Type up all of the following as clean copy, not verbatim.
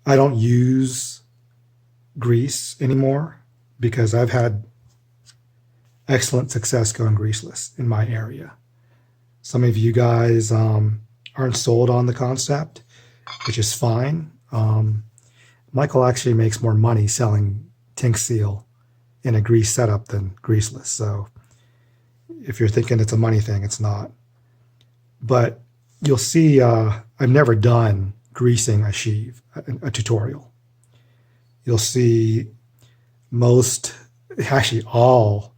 I don't use grease anymore because I've had excellent success going greaseless in my area. Some of you guys aren't sold on the concept, which is fine. Michael actually makes more money selling Tink Seal in a grease setup than greaseless. So if you're thinking it's a money thing, it's not. But you'll see I've never done greasing a sheave, a tutorial. You'll see most, actually all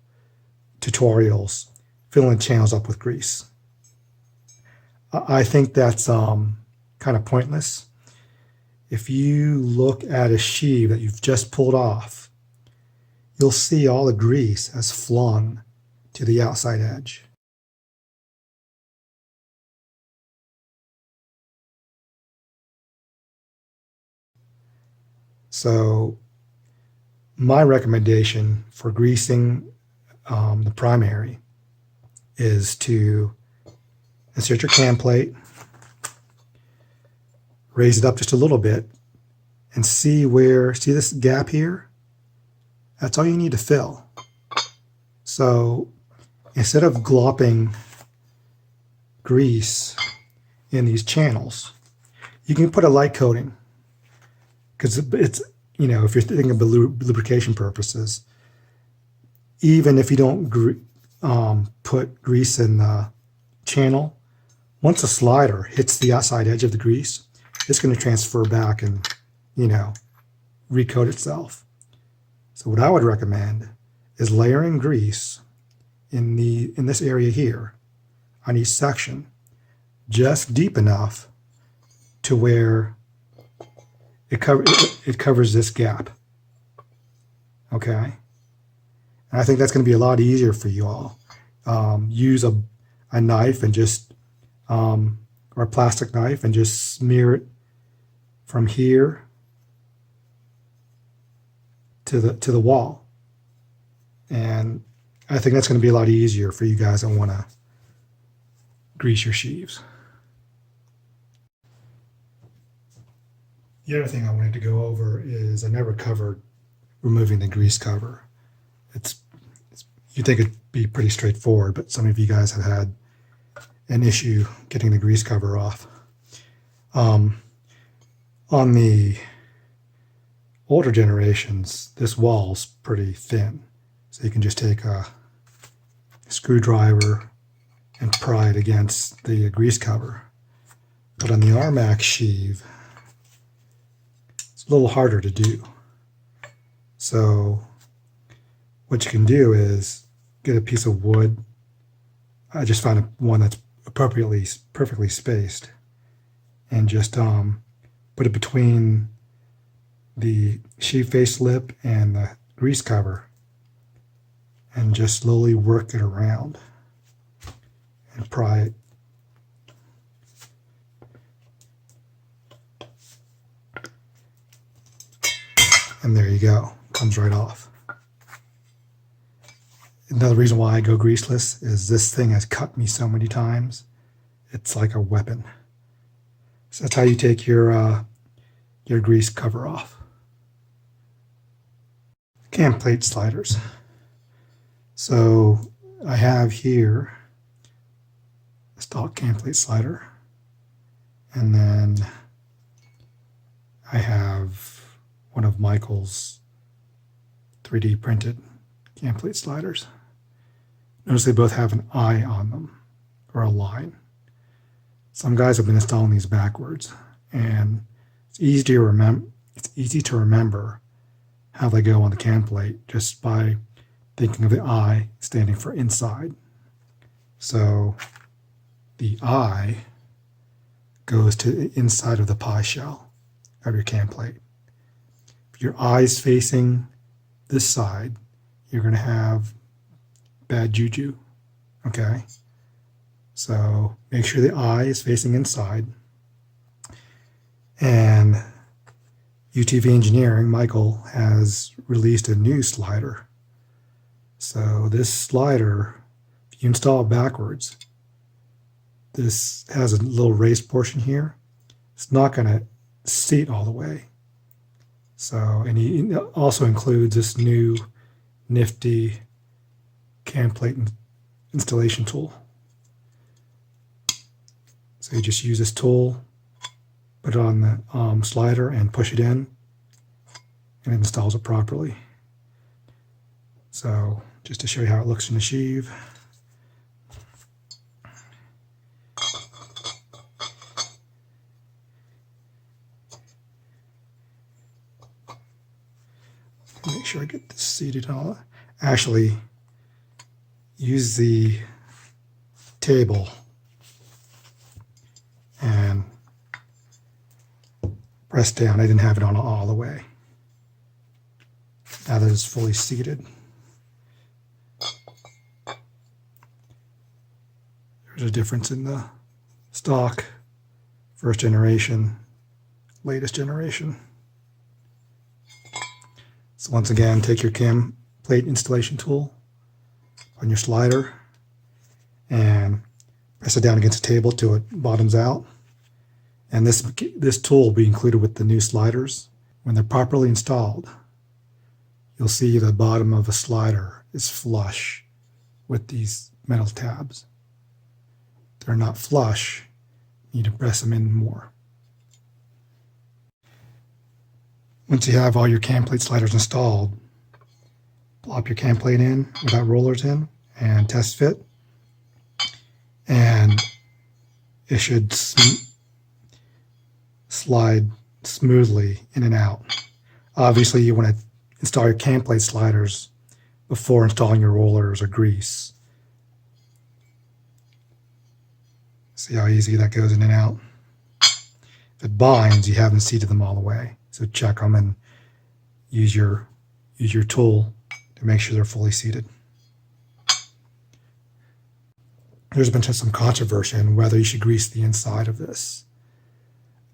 tutorials filling channels up with grease. I think that's kind of pointless. If you look at a sheave that you've just pulled off, you'll see all the grease has flung to the outside edge. So my recommendation for greasing the primary is to insert your cam plate, raise it up just a little bit, and see this gap here? That's all you need to fill. So instead of glopping grease in these channels, you can put a light coating, because it's, you know, if you're thinking of lubrication purposes, even if you don't put grease in the channel, once a slider hits the outside edge of the grease, it's going to transfer back and, you know, recoat itself. So what I would recommend is layering grease in this area here on each section, just deep enough to where it covers this gap. Okay, and I think that's going to be a lot easier for you all. Use a knife and just or a plastic knife and just smear it from here to the wall. And I think that's going to be a lot easier for you guys that want to grease your sheaves. The other thing I wanted to go over is I never covered removing the grease cover. You'd think it'd be pretty straightforward, but some of you guys have had an issue getting the grease cover off. On the older generations, this wall's pretty thin, so you can just take a screwdriver and pry it against the grease cover. But on the RMAX sheave, it's a little harder to do. So what you can do is get a piece of wood. I just found one that's perfectly spaced, and just put it between the sheave face lip and the grease cover, and just slowly work it around and pry it. And there you go, comes right off. Another reason why I go greaseless is this thing has cut me so many times. It's like a weapon. So that's how you take your grease cover off. Cam plate sliders. So I have here a stock cam plate slider, and then I have one of Michael's 3D printed cam plate sliders. Notice they both have an eye on them, or a line. Some guys have been installing these backwards, and it's easy to remember how they go on the cam plate just by thinking of the eye standing for inside. So the eye goes to the inside of the pie shell of your cam plate. If your eye's facing this side, you're going to have bad juju. Okay, so make sure the eye is facing inside. And UTV Engineering, Michael, has released a new slider. So this slider, if you install it backwards, this has a little raised portion here. It's not going to seat all the way. So, and he also includes this new nifty cam plate installation tool. So you just use this tool, put it on the slider and push it in, and it installs it properly. So just to show you how it looks in the sheave. Make sure I get this seated all. Actually, use the table and press down. I didn't have it on all the way. Now that it's fully seated. There's a difference in the stock, first generation, latest generation. So once again, take your cam plate installation tool on your slider and press it down against the table till it bottoms out. And this tool will be included with the new sliders. When they're properly installed, you'll see the bottom of a slider is flush with these metal tabs. If they're not flush, you need to press them in more. Once you have all your cam plate sliders installed, plop your cam plate in without rollers in and test fit. And it should slide smoothly in and out. Obviously, you want to install your cam plate sliders before installing your rollers or grease. See how easy that goes in and out? If it binds, you haven't seated them all the way. So check them and use your tool to make sure they're fully seated. There's been some controversy on whether you should grease the inside of this.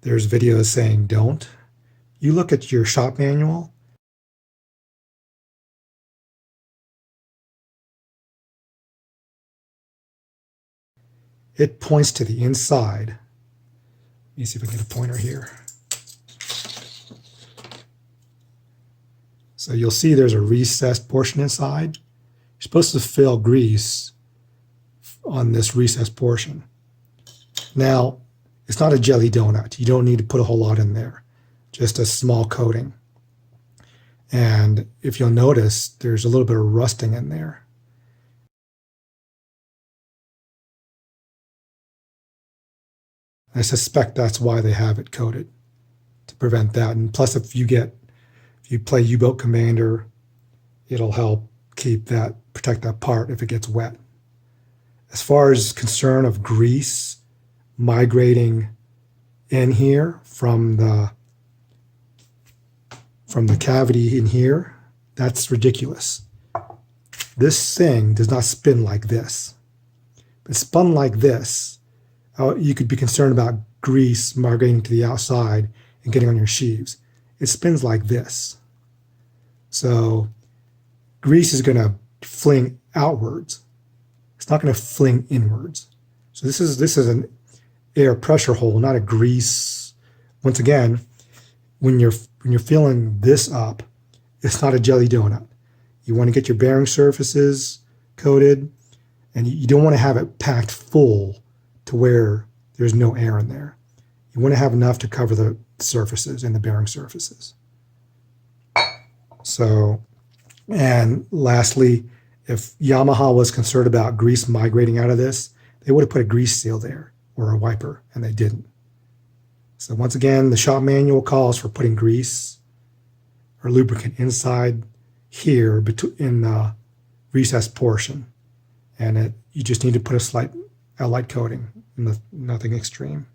There's videos saying don't. You look at your shop manual. It points to the inside. Let me see if I can get a pointer here. So you'll see there's a recessed portion inside. You're supposed to fill grease on this recessed portion. Now, it's not a jelly donut. You don't need to put a whole lot in there, just a small coating. And if you'll notice, there's a little bit of rusting in there. I suspect that's why they have it coated, to prevent that. And plus, if you play U-Boat Commander, it'll help protect that part if it gets wet. As far as concern of grease migrating in here from the cavity in here, that's ridiculous. This thing does not spin like this. If it spun like this, you could be concerned about grease migrating to the outside and getting on your sheaves. It spins like this. So grease is going to fling outwards. It's not going to fling inwards. So this is an air pressure hole, not a grease. Once again, when you're filling this up, it's not a jelly donut. You want to get your bearing surfaces coated, and you don't want to have it packed full to where there's no air in there. You want to have enough to cover the surfaces and the bearing surfaces. So, and lastly, if Yamaha was concerned about grease migrating out of this, they would have put a grease seal there or a wiper, and they didn't. So once again, the shop manual calls for putting grease or lubricant inside here in the recessed portion, and you just need to put a light coating, nothing extreme.